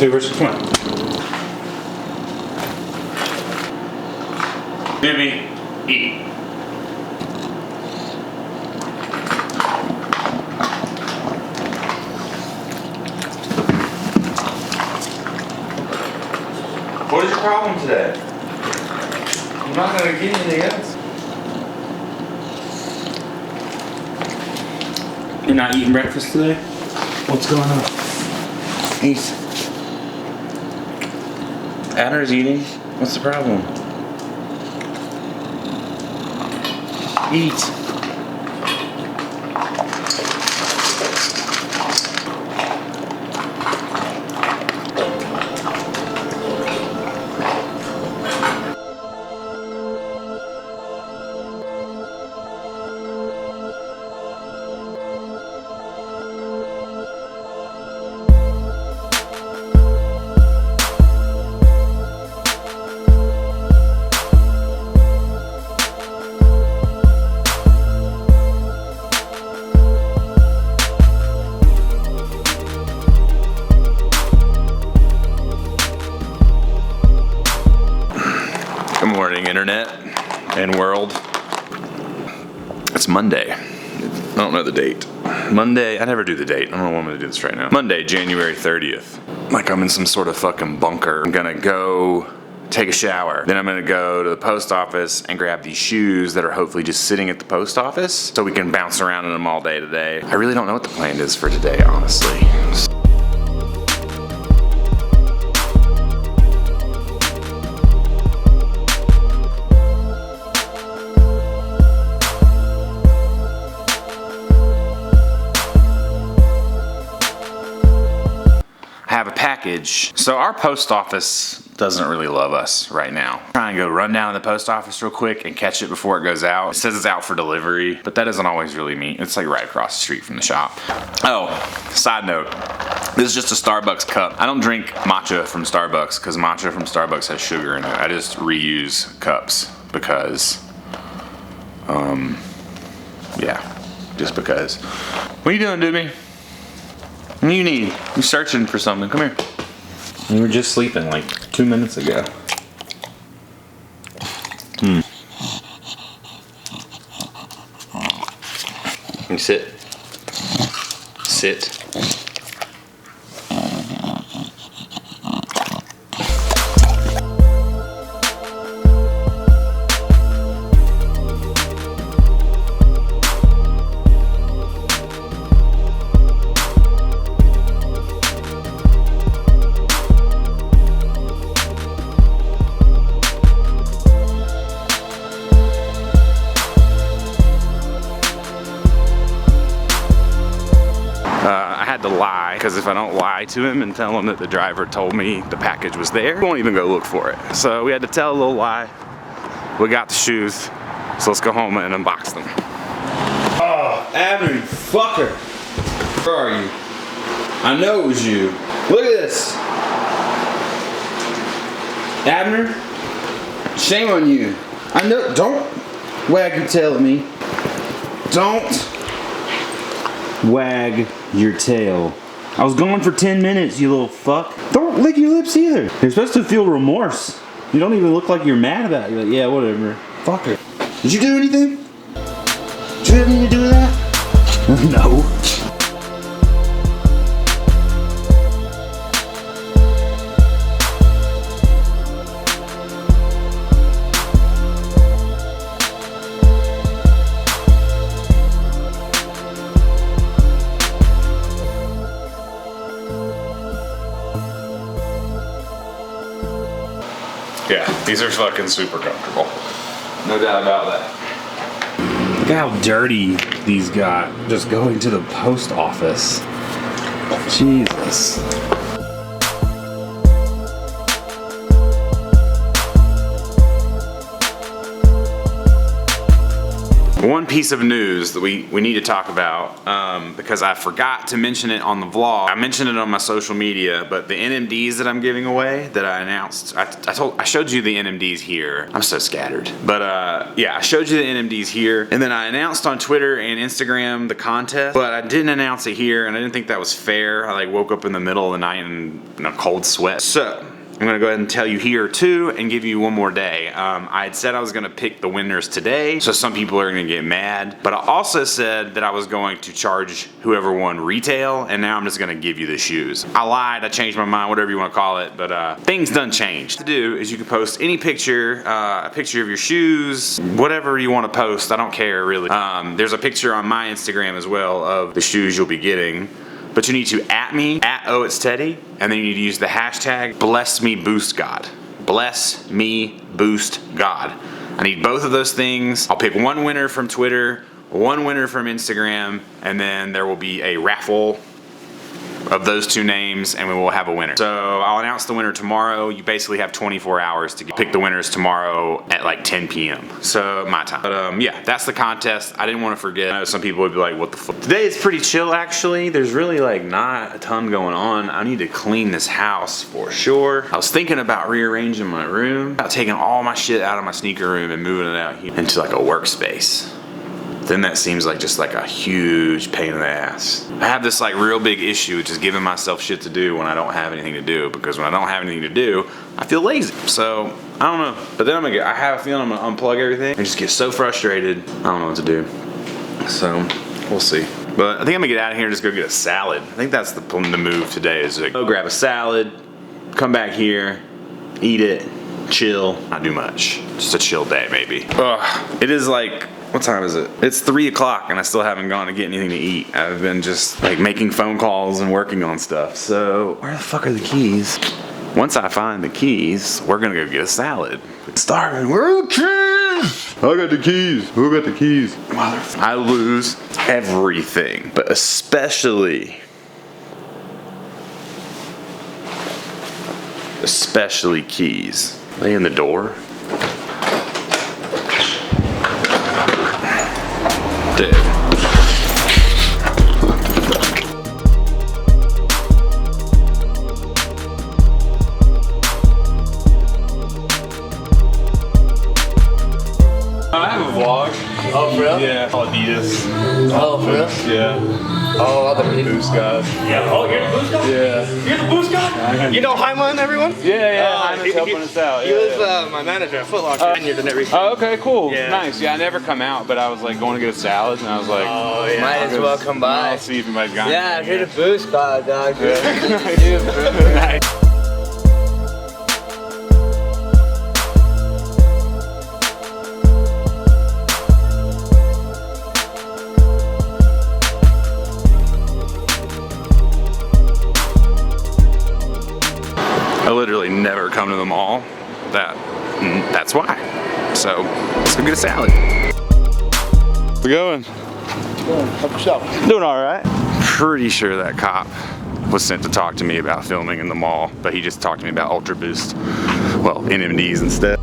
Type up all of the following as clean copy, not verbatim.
Tubers, come on. Bibby, eat. What is your problem today? I'm not gonna get anything else. You're not eating breakfast today? What's going on? Eat. Adder's eating. What's the problem? Eat. Good morning, internet and world. It's Monday. I don't know the date. Monday, I never do the date. I don't know why I'm gonna do this right now. Monday, January 30th. Like I'm in some sort of fucking bunker. I'm gonna go take a shower. Then I'm gonna go to the post office and grab these shoes that are hopefully just sitting at the post office so we can bounce around in them all day today. I really don't know what the plan is for today, honestly. Have a package. So our post office doesn't really love us right now. I'm trying to go run down to the post office real quick and catch it before it goes out. It says it's out for delivery, but that doesn't always really mean. It's like right across the street from the shop. Oh, side note. This is just a Starbucks cup. I don't drink matcha from Starbucks because matcha from Starbucks has sugar in it. I just reuse cups because, yeah, just because. What are you doing, Doobie? What do you need? You're searching for something. Come here. You were just sleeping like 2 minutes ago. Can you sit? Sit. I had to lie, because if I don't lie to him and tell him that the driver told me the package was there, he won't even go look for it. So we had to tell a little lie. We got the shoes, so let's go home and unbox them. Oh, Abner, you fucker. Where are you? I know it was you. Look at this. Abner, shame on you. I know, don't wag your tail at me. Don't wag your tail. I was gone for 10 minutes, you little fuck. Don't lick your lips either. You're supposed to feel remorse. You don't even look like you're mad about it. You're like, yeah, whatever. Fucker. Did you do anything? Did you have anything to do with that? No. Yeah, these are fucking super comfortable. No doubt about that. Look how dirty these got just going to the post office. Jesus. One piece of news that we need to talk about, because I forgot to mention it on the vlog. I mentioned it on my social media, but the NMDs that I'm giving away that I announced, I showed you the NMDs here. I'm so scattered. But yeah, I showed you the NMDs here, and then I announced on Twitter and Instagram the contest, but I didn't announce it here, and I didn't think that was fair. I like woke up in the middle of the night in a cold sweat. So I'm gonna go ahead and tell you here too and give you one more day. I had said I was gonna pick the winners today, so some people are gonna get mad, but I also said that I was going to charge whoever won retail, and now I'm just gonna give you the shoes. I lied, I changed my mind, whatever you wanna call it, but things done changed. What to do is you can post any picture, a picture of your shoes, whatever you wanna post, I don't care really. There's a picture on my Instagram as well of the shoes you'll be getting. But you need to @ me, @OIt'sTeddy, and then you need to use the hashtag #BlessMeBoostGOD. Bless me boost God. I need both of those things. I'll pick one winner from Twitter, one winner from Instagram, and then there will be a raffle of those two names, and we will have a winner. So I'll announce the winner tomorrow. You basically have 24 hours to pick the winners tomorrow at like 10 p.m. So my time. But yeah, that's the contest. I didn't want to forget. I know some people would be like, what the fuck? Today is pretty chill actually. There's really like not a ton going on. I need to clean this house for sure. I was thinking about rearranging my room, about taking all my shit out of my sneaker room and moving it out here into like a workspace. Then that seems like just like a huge pain in the ass. I have this like real big issue with just giving myself shit to do when I don't have anything to do, because when I don't have anything to do, I feel lazy. So I don't know, but then I have a feeling I'm gonna unplug everything and just get so frustrated. I don't know what to do. So we'll see. But I think I'm gonna get out of here and just go get a salad. I think that's the move today, is to go grab a salad, come back here, eat it, chill, not do much. Just a chill day maybe. Ugh, it is like, what time is it? It's 3 o'clock and I still haven't gone to get anything to eat. I've been just like making phone calls and working on stuff. So where the fuck are the keys? Once I find the keys, we're gonna go get a salad. It's starving. Where are the keys? I got the keys. Who got the keys? Motherfucker. I lose everything, but especially keys. Are they in the door? Dude. I have a vlog. Oh, for real? Yeah. Adidas. Oh, for real? Yeah. Oh, other BoostGOD. Yeah. Oh, you're the BoostGOD? Yeah. You're the BoostGOD? You know Hyman, everyone? Yeah. Hyman's helping us out. He was my manager at Foot Locker. And you're the net recently. Oh, okay, cool. Yeah. Nice. Yeah, I never come out, but I was like going to get a salad, and I was like, Oh, yeah. might as well come by. I'll see if anybody's got Yeah, anything. you're the BoostGOD, dog. Yeah. I literally never come to the mall. That's why. So let's go get a salad. How's it going? Help yourself. Doing all right. Pretty sure that cop was sent to talk to me about filming in the mall, but he just talked to me about Ultra Boost. Well, NMDs instead.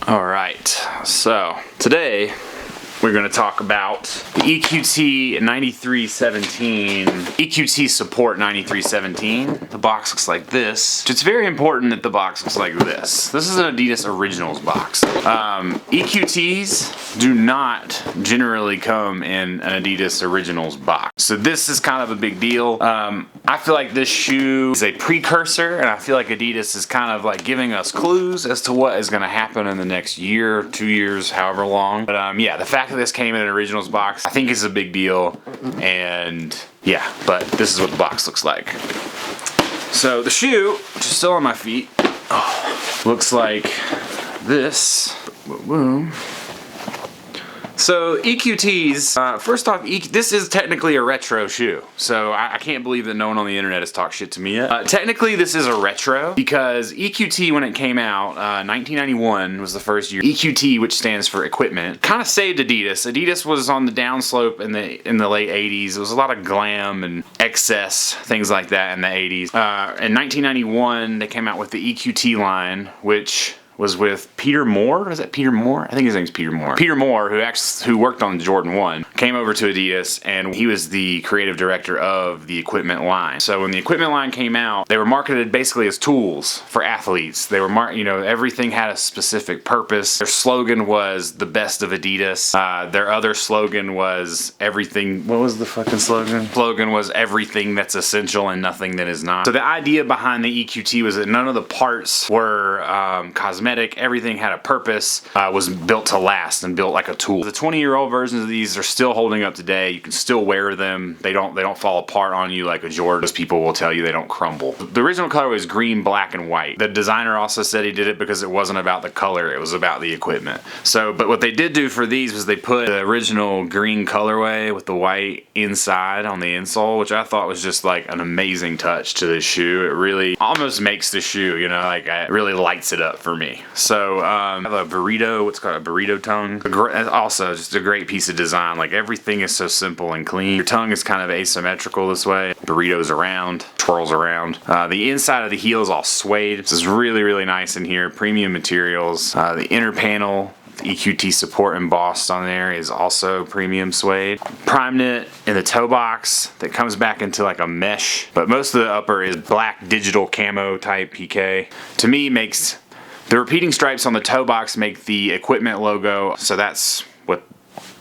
All right, so today we're going to talk about the EQT 9317, EQT Support 9317. The box looks like this. It's very important that the box looks like this. This is an Adidas Originals box. EQTs do not generally come in an Adidas Originals box. So this is kind of a big deal. I feel like this shoe is a precursor, and I feel like Adidas is kind of like giving us clues as to what is going to happen in the next year, 2 years, however long. But yeah, the fact that this came in an Originals box, I think is a big deal. And yeah, but this is what the box looks like. So the shoe, which is still on my feet, looks like this. Boom. So EQTs, first off, this is technically a retro shoe. So I can't believe that no one on the internet has talked shit to me yet. Technically this is a retro because EQT, when it came out, 1991 was the first year. EQT, which stands for equipment, kind of saved Adidas. Adidas was on the downslope in the late 80s. There was a lot of glam and excess, things like that in the 80s. In 1991, they came out with the EQT line, which was with Peter Moore. Is that Peter Moore? I think his name's Peter Moore. Peter Moore, who worked on Jordan 1, came over to Adidas, and he was the creative director of the equipment line. So when the equipment line came out, they were marketed basically as tools for athletes. They were everything had a specific purpose. Their slogan was the best of Adidas. Their other slogan was everything. What was the fucking slogan? Slogan was everything that's essential and nothing that is not. So the idea behind the EQT was that none of the parts were cosmetic. Everything had a purpose, was built to last and built like a tool. The 20-year-old versions of these are still holding up today. You can still wear them. They don't fall apart on you like a Jordan. Those people will tell you they don't crumble. The original color was green, black, and white. The designer also said he did it because it wasn't about the color, it was about the equipment. So, but what they did do for these was they put the original green colorway with the white inside on the insole, which I thought was just like an amazing touch to this shoe. It really almost makes the shoe, like it really lights it up for me. So I have a burrito, what's called a burrito tongue. Also just a great piece of design. Like everything is so simple and clean. Your tongue is kind of asymmetrical this way. Burrito's around, twirls around. The inside of the heel is all suede. This is really, really nice in here. Premium materials. The inner panel, the EQT support embossed on there, is also premium suede. Prime knit in the toe box that comes back into like a mesh, but most of the upper is black digital camo type PK. To me, makes the repeating stripes on the toe box make the equipment logo, so that's what,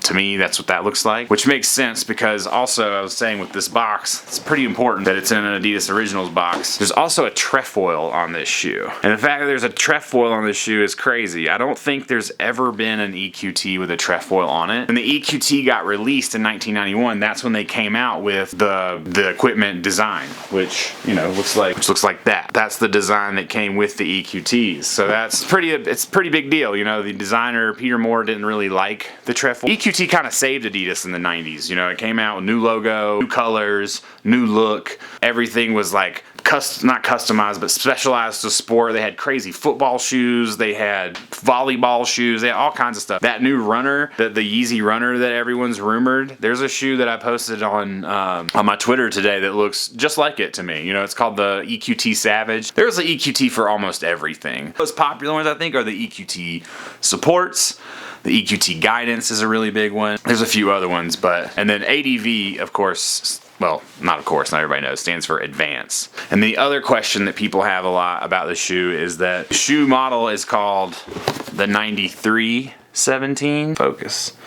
to me, that's what that looks like. Which makes sense because also I was saying with this box, it's pretty important that it's in an Adidas Originals box. There's also a trefoil on this shoe. And the fact that there's a trefoil on this shoe is crazy. I don't think there's ever been an EQT with a trefoil on it. When the EQT got released in 1991, that's when they came out with the equipment design, which, looks like that. That's the design that came with the EQTs. So it's a pretty big deal. The designer, Peter Moore, didn't really like the trefoil. EQT kind of saved Adidas in the 90s. It came out with new logo, new colors, new look. Everything was like not customized, but specialized to sport. They had crazy football shoes. They had volleyball shoes. They had all kinds of stuff. That new runner, the Yeezy runner that everyone's rumored, there's a shoe that I posted on my Twitter today that looks just like it to me. It's called the EQT Savage. There's an EQT for almost everything. The most popular ones, I think, are the EQT Supports. The EQT Guidance is a really big one. There's a few other ones, and then ADV, of course, well, not everybody knows, stands for Advance. And the other question that people have a lot about the shoe is that the shoe model is called the 9317. Focus.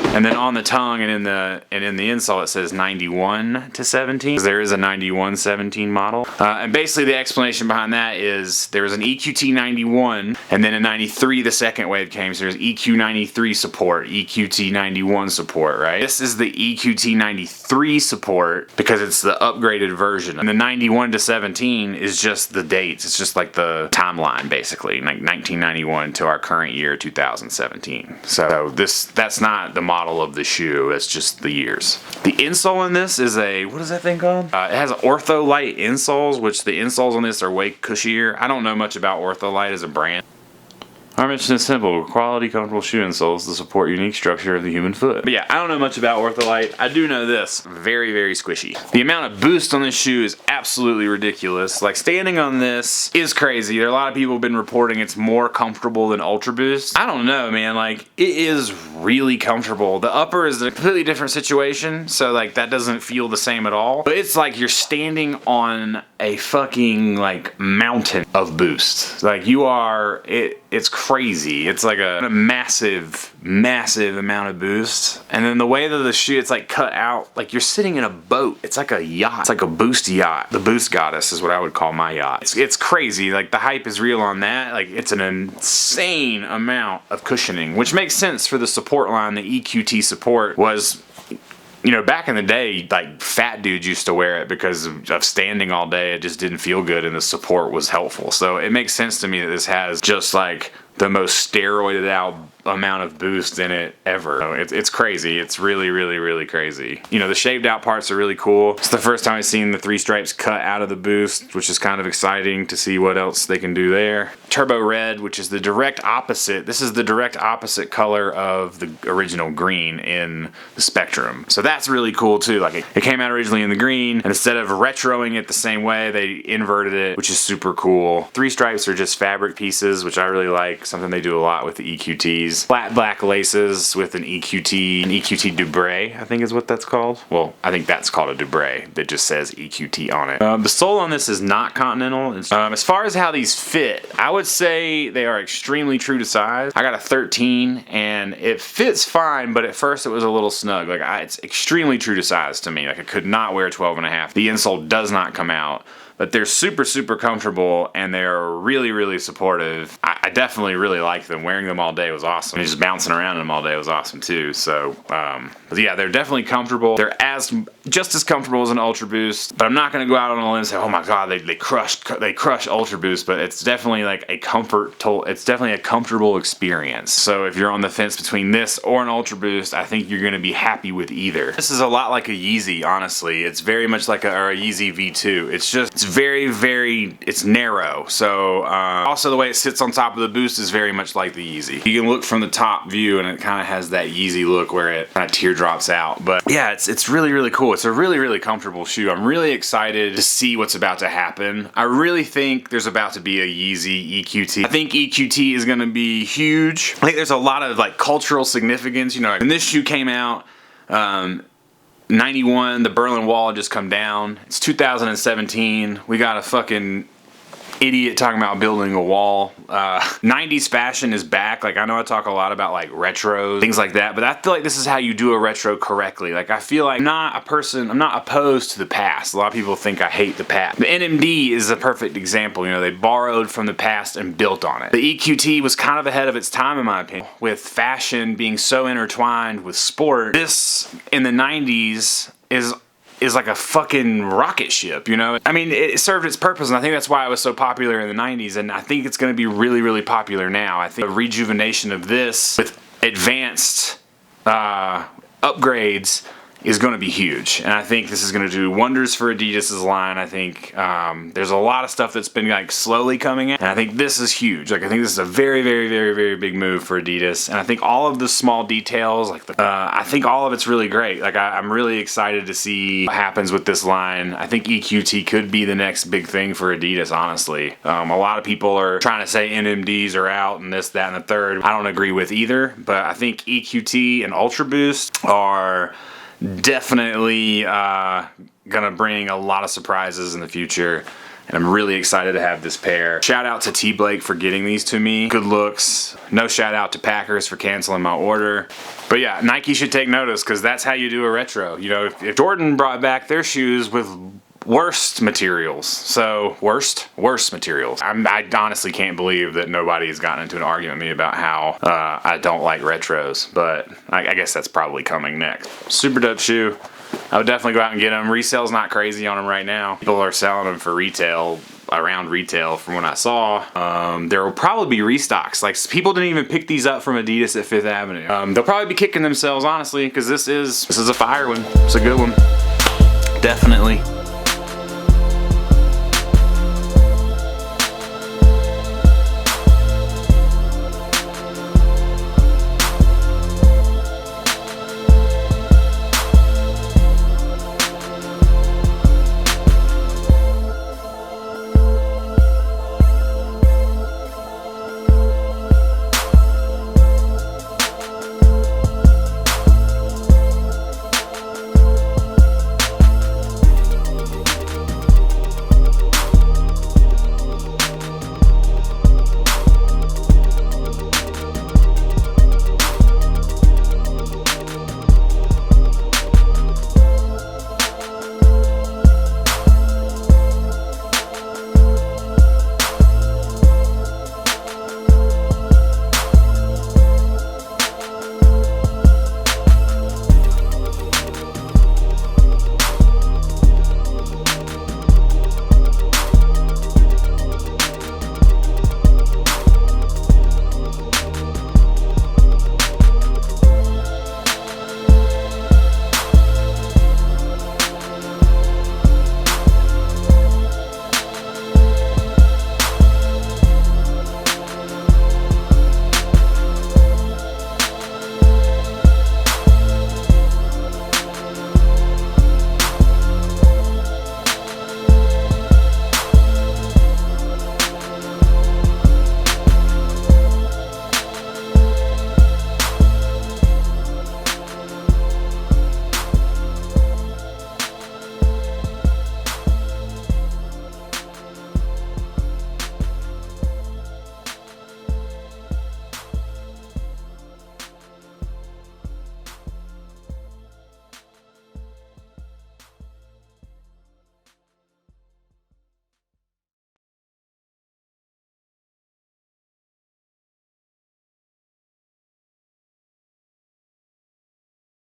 And then on the tongue and in the insole it says 91 to 17. There is a 9117 model. And basically the explanation behind that is there was an EQT 91 and then in 93 the second wave came. So there's EQ 93 support, EQT 91 support, right? This is the EQT 93 support because it's the upgraded version. And the 91 to 17 is just the dates. It's just like the timeline basically, like 1991 to our current year 2017. So that's not the model of the shoe, it's just the years. The insole in this is what is that thing called? It has Ortholite insoles, which the insoles on this are way cushier. I don't know much about Ortholite as a brand. Our mission is simple: quality, comfortable shoe insoles to support unique structure of the human foot. But yeah, I don't know much about Ortholite. I do know this: very, very squishy. The amount of boost on this shoe is absolutely ridiculous. Like standing on this is crazy. There are a lot of people have been reporting it's more comfortable than Ultra Boost. I don't know, man. Like it is really comfortable. The upper is a completely different situation, so like that doesn't feel the same at all. But it's like you're standing on a fucking like mountain of boost. Like you are it's crazy. It's like a massive amount of boost. And then the way that the shoe, it's like cut out, like you're sitting in a boat. It's like a yacht. It's like a boost yacht. The Boost Goddess is what I would call my yacht. It's crazy. Like the hype is real on that. Like it's an insane amount of cushioning, which makes sense for the support line. The EQT support was you know, back in the day, like fat dudes used to wear it because of standing all day. It just didn't feel good, and the support was helpful. So it makes sense to me that this has just like the most steroided out amount of boost in it ever. So it's crazy. It's really, really, really crazy. You know, the shaved out parts are really cool. It's the first time I've seen the 3 stripes cut out of the boost, which is kind of exciting to see what else they can do there. Turbo red, which is the direct opposite. This is the direct opposite color of the original green in the Spectrum. So that's really cool too. Like it came out originally in the green, and instead of retroing it the same way, they inverted it, which is super cool. 3 stripes are just fabric pieces, which I really like. Something they do a lot with the EQTs. Flat black laces with an EQT Dubray, I think is what that's called. Well, I think that's called a Dubray that just says EQT on it. The sole on this is not Continental. As far as how these fit, I would say they are extremely true to size. I got a 13 and it fits fine, but at first it was a little snug. Like it's extremely true to size to me. Like I could not wear 12.5. The insole does not come out. But they're super, super comfortable, and they're really, really supportive. I definitely really like them. Wearing them all day was awesome. And just bouncing around in them all day was awesome too. So, but yeah, they're definitely comfortable. They're just as comfortable as an Ultra Boost. But I'm not gonna go out on a limb and say, oh my God, they crush Ultra Boost. But it's definitely like it's definitely a comfortable experience. So if you're on the fence between this or an Ultra Boost, I think you're gonna be happy with either. This is a lot like a Yeezy, honestly. It's very much like a Yeezy V2. It's very, very, it's narrow. So also the way it sits on top of the boost is very much like the Yeezy. You can look from the top view and it kind of has that Yeezy look where it kind of teardrops out. But yeah, it's really, really cool. It's a really, really comfortable shoe. I'm really excited to see what's about to happen. I really think there's about to be a Yeezy EQT. I think EQT is going to be huge. I think there's a lot of like cultural significance. You know, when this shoe came out, 91, the Berlin Wall had just come down. It's 2017. We got a fucking idiot talking about building a wall. 90s fashion is back. Like I know I talk a lot about like retros, things like that, but I feel like this is how you do a retro correctly. Like I feel like I'm not opposed to the past. A lot of people think I hate the past. The NMD is a perfect example. You know, they borrowed from the past and built on it. The EQT was kind of ahead of its time in my opinion. With fashion being so intertwined with sport, this in the 90s is like a fucking rocket ship, you know? I mean, it served its purpose, and I think that's why it was so popular in the 90s, and I think it's gonna be really, really popular now. I think a rejuvenation of this with advanced upgrades is going to be huge, and I think this is going to do wonders for Adidas's line. I think there's a lot of stuff that's been like slowly coming in, and I think this is huge. Like I think this is a very, very, very, very big move for Adidas, and I think all of the small details, like I think all of it's really great. Like I'm really excited to see what happens with this line. I think EQT could be the next big thing for Adidas, honestly. A lot of people are trying to say NMDs are out and this, that, and the third. I don't agree with either, but I think EQT and Ultra Boost are definitely gonna bring a lot of surprises in the future, and I'm really excited to have this pair. Shout out to T Blake for getting these to me. Good looks. No shout out to Packers for canceling my order. But yeah, Nike should take notice, because that's how you do a retro. You know, if Jordan brought back their shoes with worst materials. So worst materials. I honestly can't believe that nobody has gotten into an argument with me about how I don't like retros, but I guess that's probably coming next. Super dope shoe. I would definitely go out and get them. Resale's not crazy on them right now. People are selling them for retail, around retail from what I saw. There will probably be restocks. Like people didn't even pick these up from Adidas at 5th Avenue. They'll probably be kicking themselves, honestly, because this is a fire one. It's a good one. Definitely.